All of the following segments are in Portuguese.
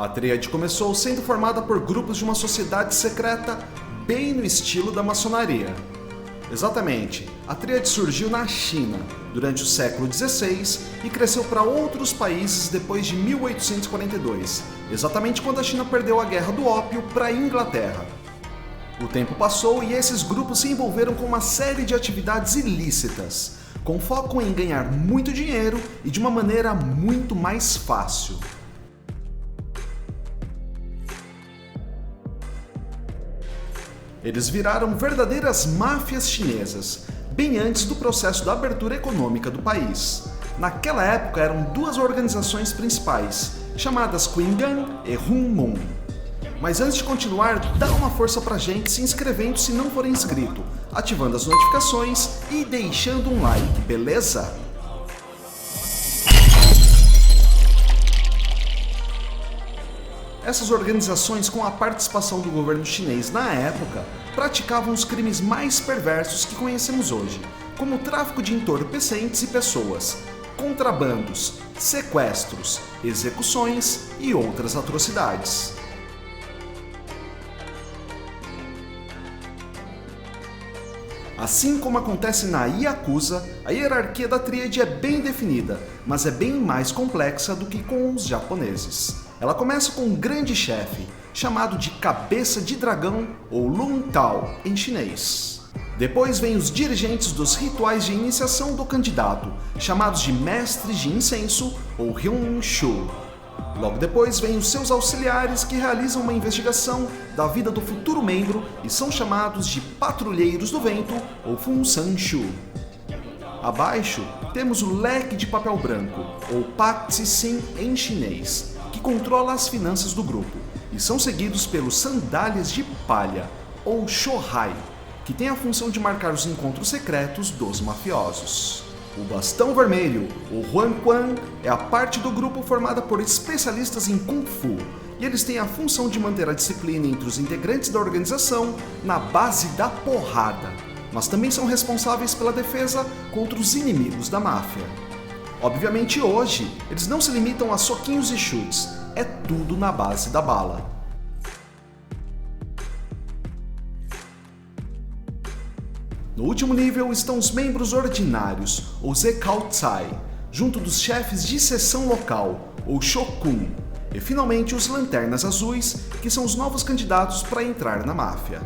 A tríade começou sendo formada por grupos de uma sociedade secreta bem no estilo da maçonaria. Exatamente, a tríade surgiu na China durante o século XVI e cresceu para outros países depois de 1842, exatamente quando a China perdeu a Guerra do Ópio para a Inglaterra. O tempo passou e esses grupos se envolveram com uma série de atividades ilícitas, com foco em ganhar muito dinheiro e de uma maneira muito mais fácil. Eles viraram verdadeiras máfias chinesas, bem antes do processo da abertura econômica do país. Naquela época eram duas organizações principais, chamadas Qingan e Hunmun. Mas antes de continuar, dá uma força pra gente se inscrevendo se não for inscrito, ativando as notificações e deixando um like, beleza? Essas organizações, com a participação do governo chinês na época, praticavam os crimes mais perversos que conhecemos hoje, como o tráfico de entorpecentes e pessoas, contrabandos, sequestros, execuções e outras atrocidades. Assim como acontece na Yakuza, a hierarquia da tríade é bem definida, mas é bem mais complexa do que com os japoneses. Ela começa com um grande chefe, chamado de Cabeça de Dragão ou Lun Tao em chinês. Depois vem os dirigentes dos rituais de iniciação do candidato, chamados de Mestres de Incenso ou Hyun Shu. Logo depois vem os seus auxiliares que realizam uma investigação da vida do futuro membro e são chamados de Patrulheiros do Vento ou Fun San Shu. Abaixo temos o Leque de Papel Branco ou Pak Tsi Sin em chinês, que controla as finanças do grupo, e são seguidos pelos Sandálias de Palha ou Shohai, que tem a função de marcar os encontros secretos dos mafiosos. O Bastão Vermelho, ou Huanquan, é a parte do grupo formada por especialistas em Kung Fu, e eles têm a função de manter a disciplina entre os integrantes da organização na base da porrada, mas também são responsáveis pela defesa contra os inimigos da máfia. Obviamente hoje, eles não se limitam a soquinhos e chutes, é tudo na base da bala. No último nível estão os membros ordinários, ou Zekaotsai, junto dos chefes de seção local, ou Shokun, e finalmente os Lanternas Azuis, que são os novos candidatos para entrar na máfia.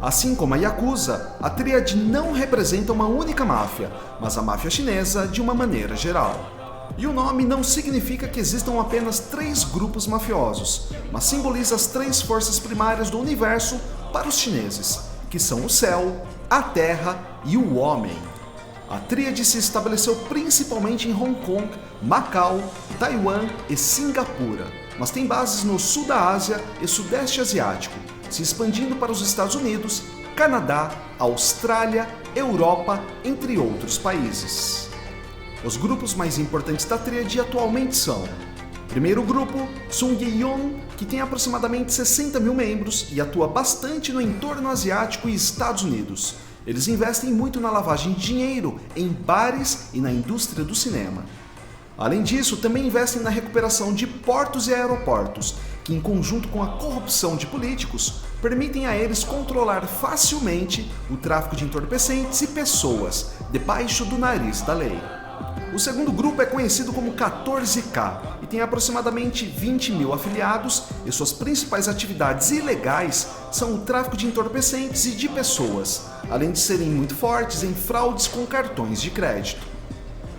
Assim como a Yakuza, a tríade não representa uma única máfia, mas a máfia chinesa de uma maneira geral. E o nome não significa que existam apenas 3 grupos mafiosos, mas simboliza as 3 forças primárias do universo para os chineses, que são o céu, a terra e o homem. A tríade se estabeleceu principalmente em Hong Kong, Macau, Taiwan e Singapura, mas tem bases no sul da Ásia e sudeste asiático, se expandindo para os Estados Unidos, Canadá, Austrália, Europa, entre outros países. Os grupos mais importantes da tríade atualmente são: primeiro grupo, Sungyeon, que tem aproximadamente 60 mil membros e atua bastante no entorno asiático e Estados Unidos. Eles investem muito na lavagem de dinheiro, em bares e na indústria do cinema. Além disso, também investem na recuperação de portos e aeroportos, que em conjunto com a corrupção de políticos, permitem a eles controlar facilmente o tráfico de entorpecentes e pessoas, debaixo do nariz da lei. O segundo grupo é conhecido como 14K e tem aproximadamente 20 mil afiliados, e suas principais atividades ilegais são o tráfico de entorpecentes e de pessoas, além de serem muito fortes em fraudes com cartões de crédito.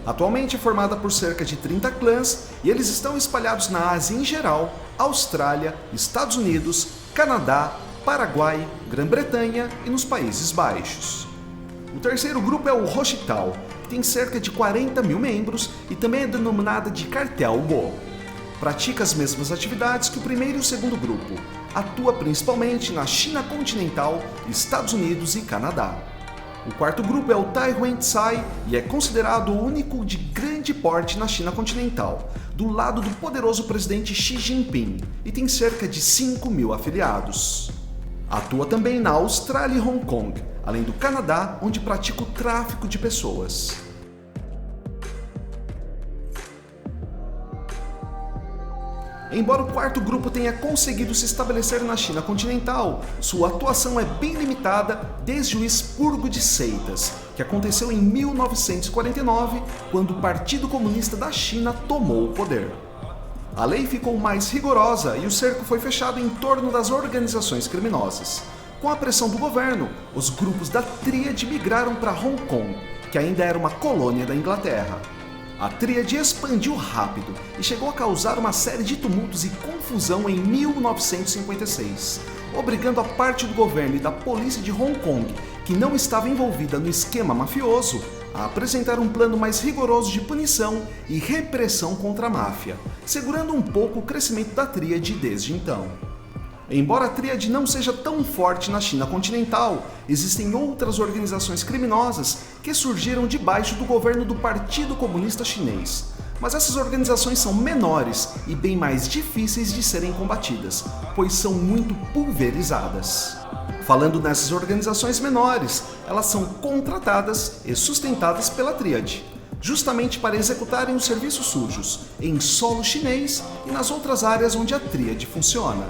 Atualmente é formada por cerca de 30 clãs e eles estão espalhados na Ásia em geral, Austrália, Estados Unidos, Canadá, Paraguai, Grã-Bretanha e nos Países Baixos. O terceiro grupo é o Roshitao, que tem cerca de 40 mil membros e também é denominada de Cartel Wo. Pratica as mesmas atividades que o primeiro e o segundo grupo. Atua principalmente na China continental, Estados Unidos e Canadá. O quarto grupo é o Taihuentsai e é considerado o único de grande porte na China continental, do lado do poderoso presidente Xi Jinping, e tem cerca de 5 mil afiliados. Atua também na Austrália e Hong Kong, além do Canadá, onde pratica o tráfico de pessoas. Embora o quarto grupo tenha conseguido se estabelecer na China continental, sua atuação é bem limitada desde o expurgo de seitas, que aconteceu em 1949, quando o Partido Comunista da China tomou o poder. A lei ficou mais rigorosa e o cerco foi fechado em torno das organizações criminosas. Com a pressão do governo, os grupos da Tríade migraram para Hong Kong, que ainda era uma colônia da Inglaterra. A Tríade expandiu rápido e chegou a causar uma série de tumultos e confusão em 1956, obrigando a parte do governo e da polícia de Hong Kong, que não estava envolvida no esquema mafioso, a apresentar um plano mais rigoroso de punição e repressão contra a máfia, segurando um pouco o crescimento da Tríade desde então. Embora a Tríade não seja tão forte na China continental, existem outras organizações criminosas que surgiram debaixo do governo do Partido Comunista Chinês. Mas essas organizações são menores e bem mais difíceis de serem combatidas, pois são muito pulverizadas. Falando nessas organizações menores, elas são contratadas e sustentadas pela Tríade, justamente para executarem os serviços sujos em solo chinês e nas outras áreas onde a Tríade funciona.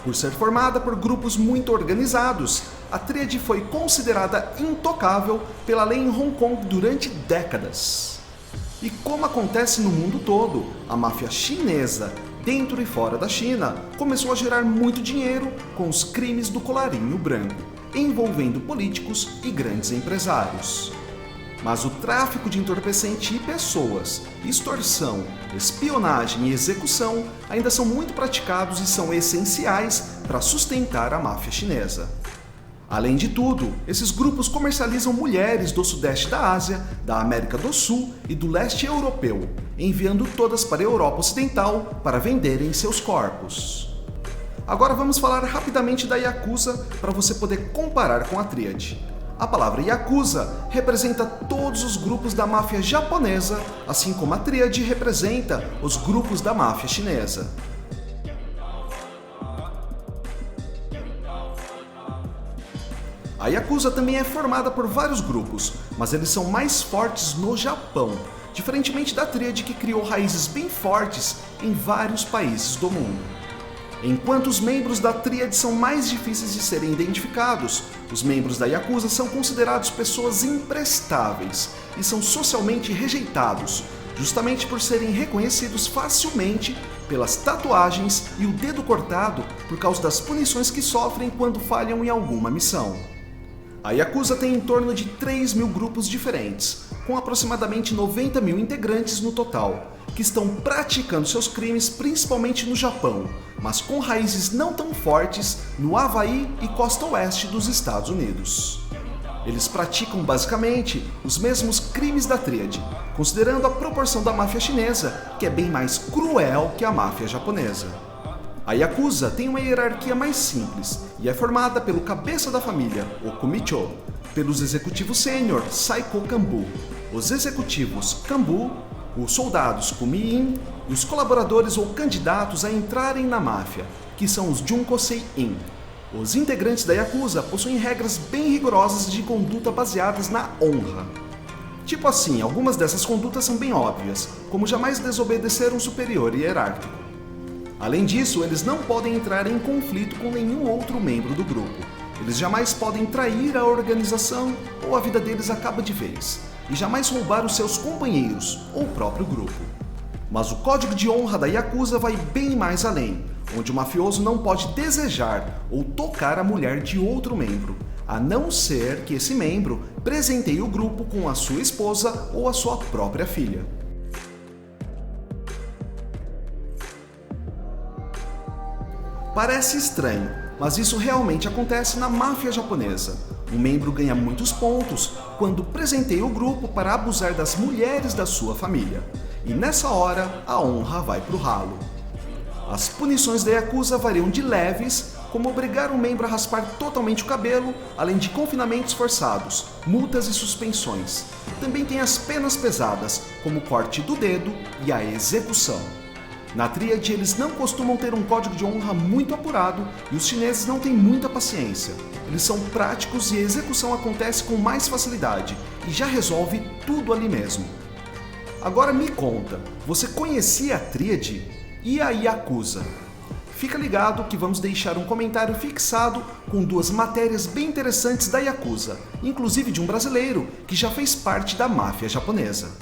Por ser formada por grupos muito organizados, a Tríade foi considerada intocável pela lei em Hong Kong durante décadas. E como acontece no mundo todo, a máfia chinesa, dentro e fora da China, começou a gerar muito dinheiro com os crimes do colarinho branco, envolvendo políticos e grandes empresários. Mas o tráfico de entorpecente e pessoas, extorsão, espionagem e execução ainda são muito praticados e são essenciais para sustentar a máfia chinesa. Além de tudo, esses grupos comercializam mulheres do sudeste da Ásia, da América do Sul e do leste europeu, enviando todas para a Europa Ocidental para venderem seus corpos. Agora vamos falar rapidamente da Yakuza para você poder comparar com a Tríade. A palavra Yakuza representa todos os grupos da máfia japonesa, assim como a Tríade representa os grupos da máfia chinesa. A Yakuza também é formada por vários grupos, mas eles são mais fortes no Japão, diferentemente da Tríade que criou raízes bem fortes em vários países do mundo. Enquanto os membros da Tríade são mais difíceis de serem identificados, os membros da Yakuza são considerados pessoas imprestáveis e são socialmente rejeitados, justamente por serem reconhecidos facilmente pelas tatuagens e o dedo cortado por causa das punições que sofrem quando falham em alguma missão. A Yakuza tem em torno de 3.000 grupos diferentes, com aproximadamente 90.000 integrantes no total, que estão praticando seus crimes principalmente no Japão, mas com raízes não tão fortes no Havaí e costa oeste dos Estados Unidos. Eles praticam basicamente os mesmos crimes da Tríade, considerando a proporção da máfia chinesa, que é bem mais cruel que a máfia japonesa. A Yakuza tem uma hierarquia mais simples e é formada pelo cabeça da família, o Kumicho, pelos executivos sênior, Saiko Kanbu, os executivos Kanbu, os soldados Kumi-in e os colaboradores ou candidatos a entrarem na máfia, que são os Junkosei-in. Os integrantes da Yakuza possuem regras bem rigorosas de conduta baseadas na honra. Tipo assim, algumas dessas condutas são bem óbvias, como jamais desobedecer um superior hierárquico. Além disso, eles não podem entrar em conflito com nenhum outro membro do grupo. Eles jamais podem trair a organização ou a vida deles acaba de vez, e jamais roubar os seus companheiros ou o próprio grupo. Mas o código de honra da Yakuza vai bem mais além, onde o mafioso não pode desejar ou tocar a mulher de outro membro, a não ser que esse membro presenteie o grupo com a sua esposa ou a sua própria filha. Parece estranho, mas isso realmente acontece na máfia japonesa. Um membro ganha muitos pontos quando presenteia o grupo para abusar das mulheres da sua família. E nessa hora, a honra vai pro ralo. As punições da Yakuza variam de leves, como obrigar um membro a raspar totalmente o cabelo, além de confinamentos forçados, multas e suspensões. Também tem as penas pesadas, como o corte do dedo e a execução. Na Tríade, eles não costumam ter um código de honra muito apurado e os chineses não têm muita paciência. Eles são práticos e a execução acontece com mais facilidade e já resolve tudo ali mesmo. Agora me conta, você conhecia a Tríade? e a Yakuza. Fica ligado que vamos deixar um comentário fixado com 2 matérias bem interessantes da Yakuza, inclusive de um brasileiro que já fez parte da máfia japonesa.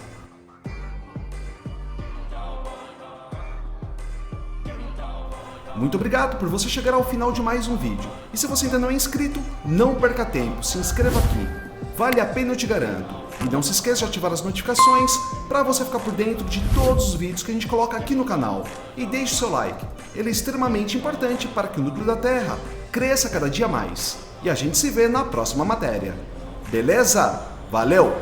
Muito obrigado por você chegar ao final de mais um vídeo. E se você ainda não é inscrito, não perca tempo, se inscreva aqui. Vale a pena, eu te garanto. E não se esqueça de ativar as notificações para você ficar por dentro de todos os vídeos que a gente coloca aqui no canal. E deixe o seu like, ele é extremamente importante para que o núcleo da Terra cresça cada dia mais. E a gente se vê na próxima matéria. Beleza? Valeu!